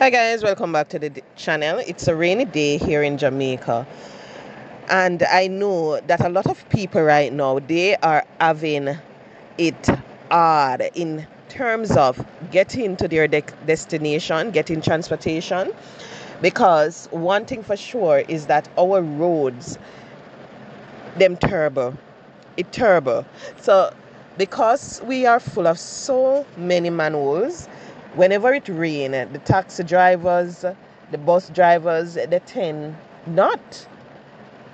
Hi guys, welcome back to the channel. It's a rainy day here in Jamaica, and I know that a lot of people right now they are having it hard in terms of getting to their destination, getting transportation, because one thing for sure is that our roads them terrible. It terrible. So because we are full of so many manholes, whenever it rain, the taxi drivers, the bus drivers, they tend not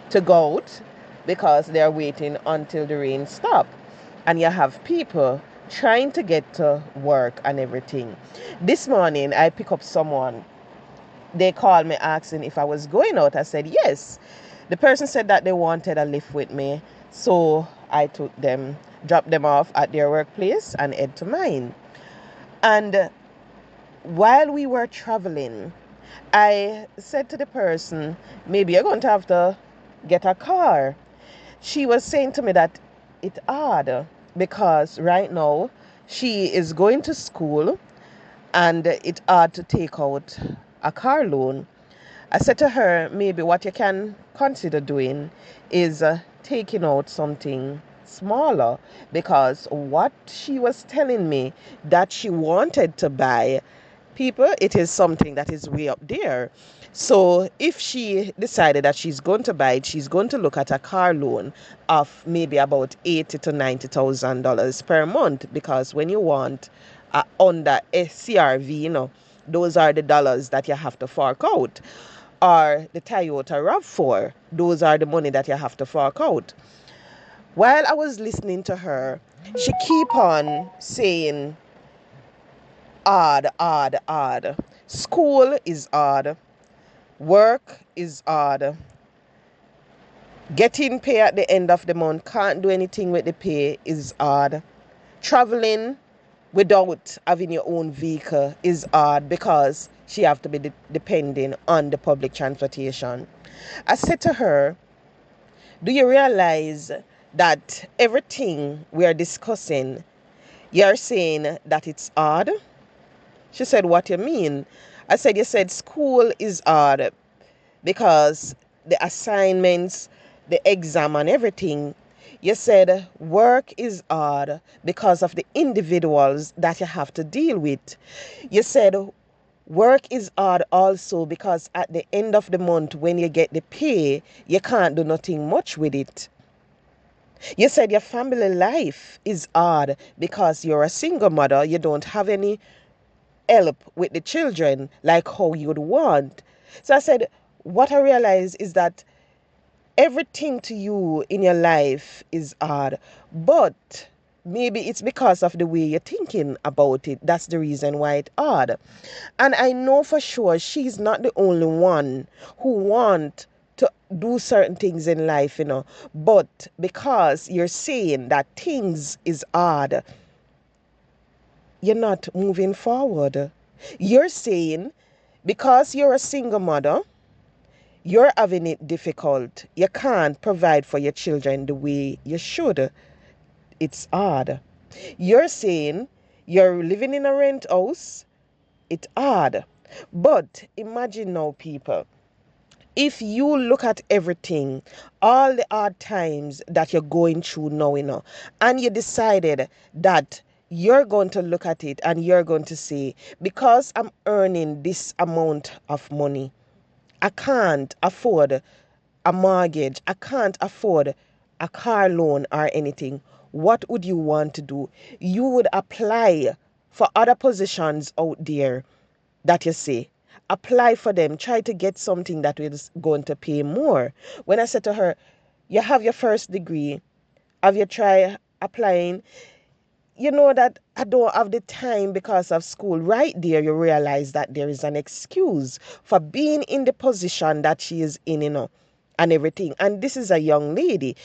to go out because they are waiting until the rain stop. And you have people trying to get to work and everything. This morning I pick up someone. They called me asking if I was going out. I said yes. The person said that they wanted a lift with me. So I took them, dropped them off at their workplace and head to mine. And while we were traveling, I said to the person, maybe you're going to have to get a car. She was saying to me that it's hard because right now she is going to school and it's hard to take out a car loan. I said to her, maybe what you can consider doing is taking out something smaller, because what she was telling me that she wanted to buy, people, it is something that is way up there. So if she decided that she's going to buy it, she's going to look at a car loan of maybe about $80,000 to $90,000 per month, because when you want under a CRV, those are the dollars that you have to fork out. Or the Toyota RAV4, those are the money that you have to fork out. While I was listening to her, she keep on saying odd, odd, odd. School is odd. Work is odd. Getting pay at the end of the month, can't do anything with the pay is odd. Traveling without having your own vehicle is hard because she have to be depending on the public transportation. I said to her, do you realize that everything we are discussing, you're saying that it's hard? She said, what you mean? I said, you said school is hard because the assignments, the exam and everything. You said work is hard because of the individuals that you have to deal with. You said work is hard also because at the end of the month when you get the pay, you can't do nothing much with it. You said your family life is hard because you're a single mother, you don't have any help with the children like how you'd want. So I said, what I realized is that everything to you in your life is hard, but maybe it's because of the way you're thinking about it. That's the reason why it's hard. And I know for sure she's not the only one who want to do certain things in life, but because you're saying that things is hard, you're not moving forward. You're saying because you're a single mother, you're having it difficult. You can't provide for your children the way you should. It's hard. You're saying you're living in a rent house. It's hard. But imagine now, people, if you look at everything, all the hard times that you're going through now, and you decided that you're going to look at it and you're going to say, because I'm earning this amount of money, I can't afford a mortgage, I can't afford a car loan or anything. What would you want to do? You would apply for other positions out there that you see. Apply for them. Try to get something that is going to pay more. When I said to her, you have your first degree, have you tried applying? You know that I don't have the time because of school. Right there, you realize that there is an excuse for being in the position that she is in, and everything. And this is a young lady.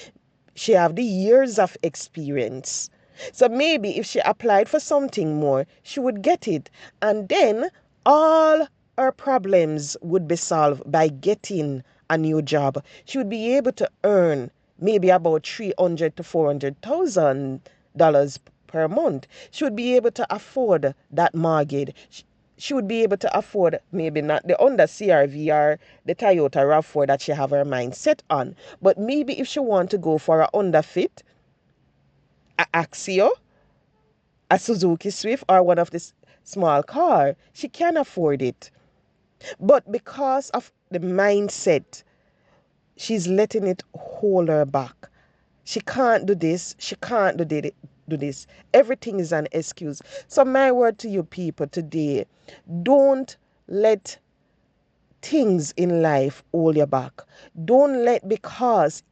She have the years of experience. So maybe if she applied for something more, she would get it. And then all her problems would be solved by getting a new job. She would be able to earn maybe about $300,000 to $400,000 per month. She would be able to afford that mortgage. she would be able to afford maybe not the Honda CRV or the Toyota RAV4 that she have her mind set on. But maybe if she want to go for a Honda Fit, a Axio, a Suzuki Swift, or one of this small car, she can afford it. But because of the mindset, she's letting it hold her back. She can't do this. She can't do this. Everything is an excuse. So my word to you people today, don't let things in life hold you back. Don't let, because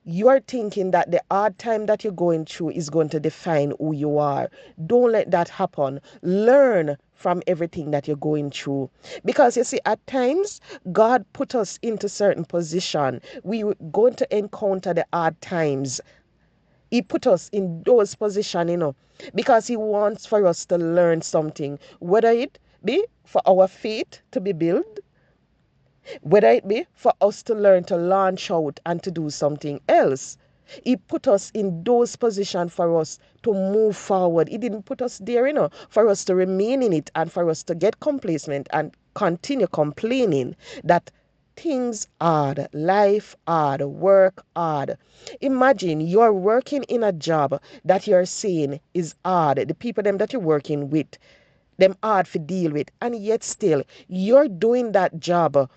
you're thinking that the hard time that you're going through is going to define who you are. Don't let that happen. Learn from everything that you're going through. Because you see, at times, God put us into certain position. We're going to encounter the hard times. He put us in those positions, because he wants for us to learn something, whether it be for our faith to be built, whether it be for us to learn to launch out and to do something else. He put us in those positions for us to move forward. He didn't put us there, for us to remain in it and for us to get complacent and continue complaining that things hard, life hard, work hard. Imagine you're working in a job that you're saying is hard. The people them that you're working with, them hard to deal with, and yet still you're doing that job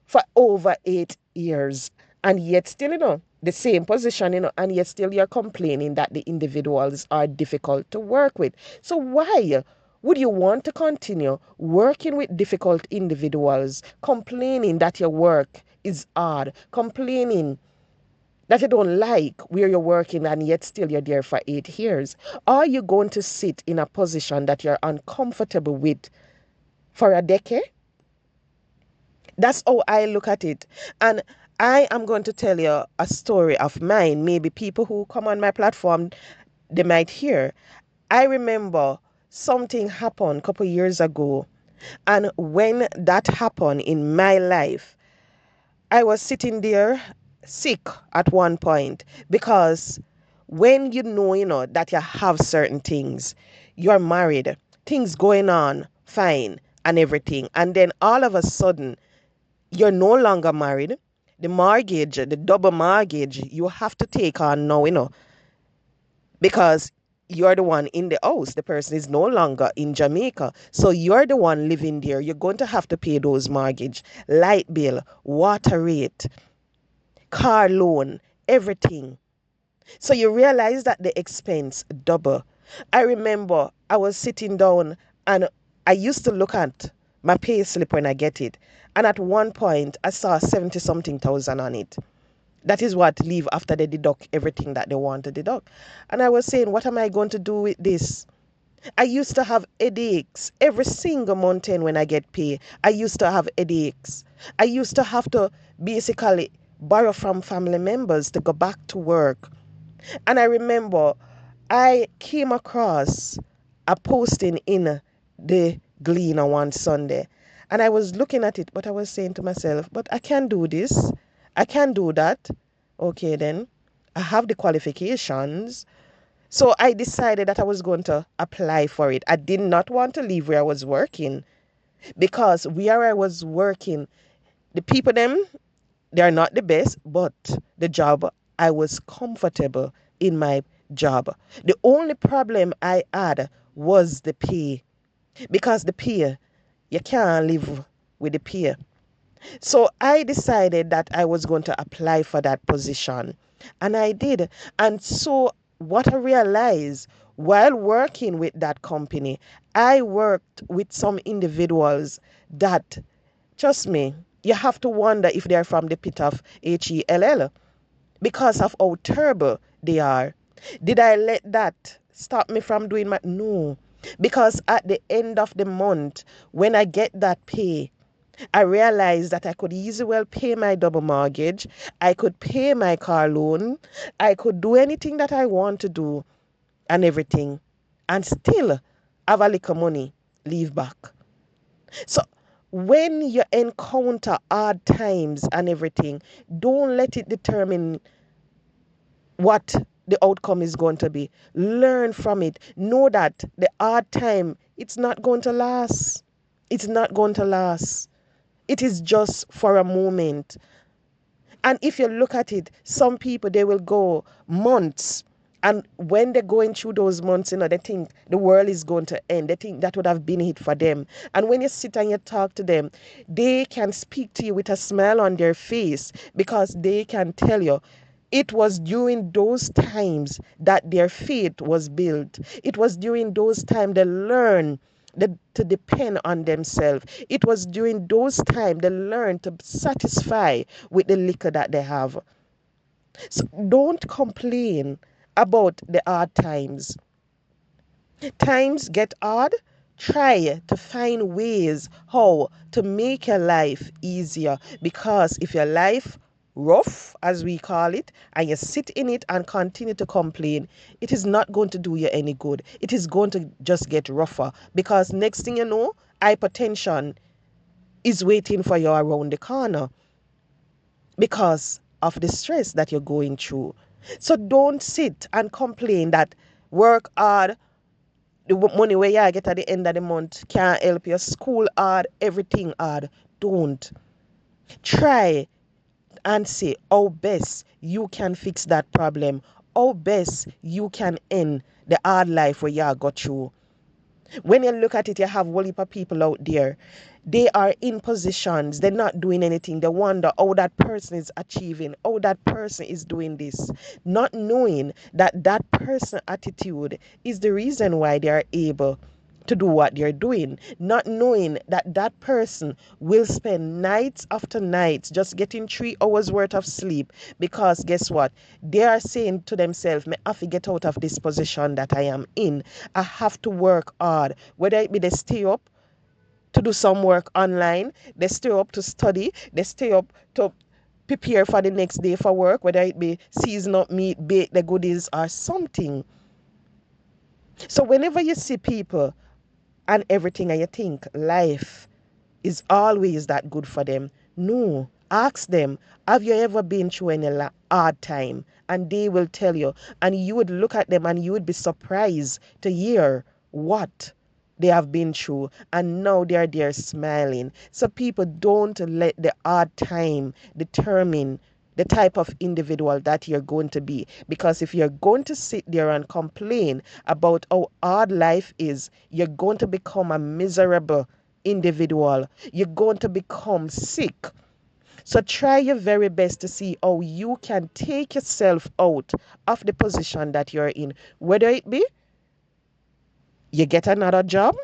for over 8 years, and yet still, the same position, and yet still you're complaining that the individuals are difficult to work with. So why would you want to continue working with difficult individuals, complaining that your work is hard, complaining that you don't like where you're working, and yet still you're there for 8 years? Are you going to sit in a position that you're uncomfortable with for a decade? That's how I look at it. And I am going to tell you a story of mine. Maybe people who come on my platform, they might hear. I remember something happened a couple years ago. And when that happened in my life, I was sitting there sick at one point, because when that you have certain things, you're married, things going on fine and everything. And then all of a sudden, you're no longer married. The mortgage, the double mortgage, you have to take on now, because you're the one in the house. The person is no longer in Jamaica. So you're the one living there. You're going to have to pay those mortgage, light bill, water rate, car loan, everything. So you realize that the expense double. I remember I was sitting down and I used to look at my pay slip when I get it. And at one point I saw 70 something thousand on it. That is what leave after they deduct everything that they want to deduct. And I was saying, what am I going to do with this? I used to have headaches every single month end when I get paid. I used to have headaches. I used to have to basically borrow from family members to go back to work. And I remember I came across a posting in the Gleaner one Sunday. And I was looking at it, but I was saying to myself, but I can't do this. I can't do that. Okay, then. I have the qualifications. So I decided that I was going to apply for it. I did not want to leave where I was working, because where I was working, the people them, they are not the best, but the job, I was comfortable in my job. The only problem I had was the pay, because the pay, you can't live with the pay. So I decided that I was going to apply for that position, and I did. And so what I realized while working with that company, I worked with some individuals that, trust me, you have to wonder if they're from the pit of HELL, because of how terrible they are. Did I let that stop me from doing my... No. Because at the end of the month, when I get that pay, I realized that I could easily well pay my double mortgage. I could pay my car loan. I could do anything that I want to do and everything, and still have a little money leave back. So when you encounter hard times and everything, don't let it determine what the outcome is going to be. Learn from it. Know that the hard time, it's not going to last. It's not going to last. It is just for a moment. And if you look at it, some people, they will go months. And when they're going through those months, they think the world is going to end. They think that would have been it for them. And when you sit and you talk to them, they can speak to you with a smile on their face because they can tell you it was during those times that their faith was built. It was during those times they learned to depend on themselves. It was during those times they learned to satisfy with the liquor that they have. So don't complain about the hard times. Times get hard. Try to find ways how to make your life easier, because if your life rough, as we call it, and you sit in it and continue to complain, it is not going to do you any good. It is going to just get rougher, because next thing you know, hypertension is waiting for you around the corner because of the stress that you're going through. So don't sit and complain that work hard, the money where you get at the end of the month can't help you, school hard, everything hard. Don't. Try and say how best you can fix that problem, how best you can end the hard life where you got through. When you look at it, you have a whole heap of people out there. They are in positions, they're not doing anything. They wonder how that person is achieving, how that person is doing this, not knowing that that person's attitude is the reason why they are able to do what they're doing, not knowing that that person will spend nights after nights just getting 3 hours worth of sleep, because guess what, they are saying to themselves, I have to get out of this position that I am in. I have to work hard, whether it be they stay up to do some work online, they stay up to study, they stay up to prepare for the next day for work, whether it be season up meat, bake the goodies or something. So whenever you see people and everything and you think life is always that good for them, no, ask them, have you ever been through any hard time? And they will tell you, and you would look at them and you would be surprised to hear what they have been through, and now they're there smiling. So people, don't let the hard time determine the type of individual that you're going to be, because if you're going to sit there and complain about how hard life is, you're going to become a miserable individual. You're going to become sick. So try your very best to see how you can take yourself out of the position that you're in, whether it be you get another job,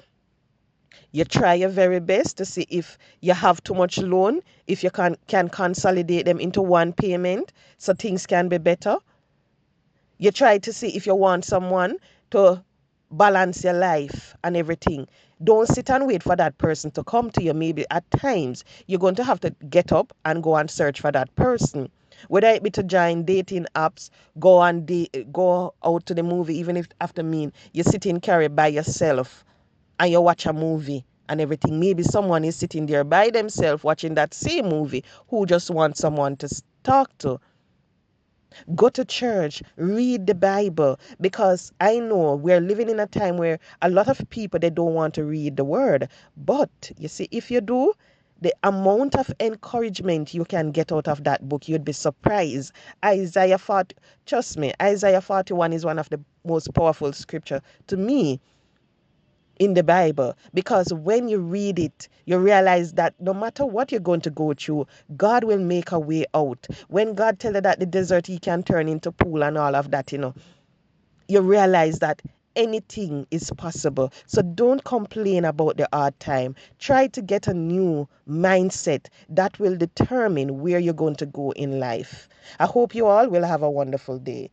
you try your very best to see if you have too much loan, if you can consolidate them into one payment so things can be better. You try to see if you want someone to balance your life and everything. Don't sit and wait for that person to come to you. Maybe at times you're going to have to get up and go and search for that person. Whether it be to join dating apps, go out to the movie, even if after mean you sit in carry by yourself and you watch a movie and everything. Maybe someone is sitting there by themselves watching that same movie who just wants someone to talk to. Go to church, read the Bible, because I know we're living in a time where a lot of people, they don't want to read the word. But you see, if you do, the amount of encouragement you can get out of that book, you'd be surprised. Isaiah 40, trust me, Isaiah 41 is one of the most powerful scripture to me in the Bible, because when you read it, you realize that no matter what you're going to go through, God will make a way out. When God tells you that the desert he can turn into pool and all of that, you realize that anything is possible. So don't complain about the hard time. Try to get a new mindset that will determine where you're going to go in life. I hope you all will have a wonderful day.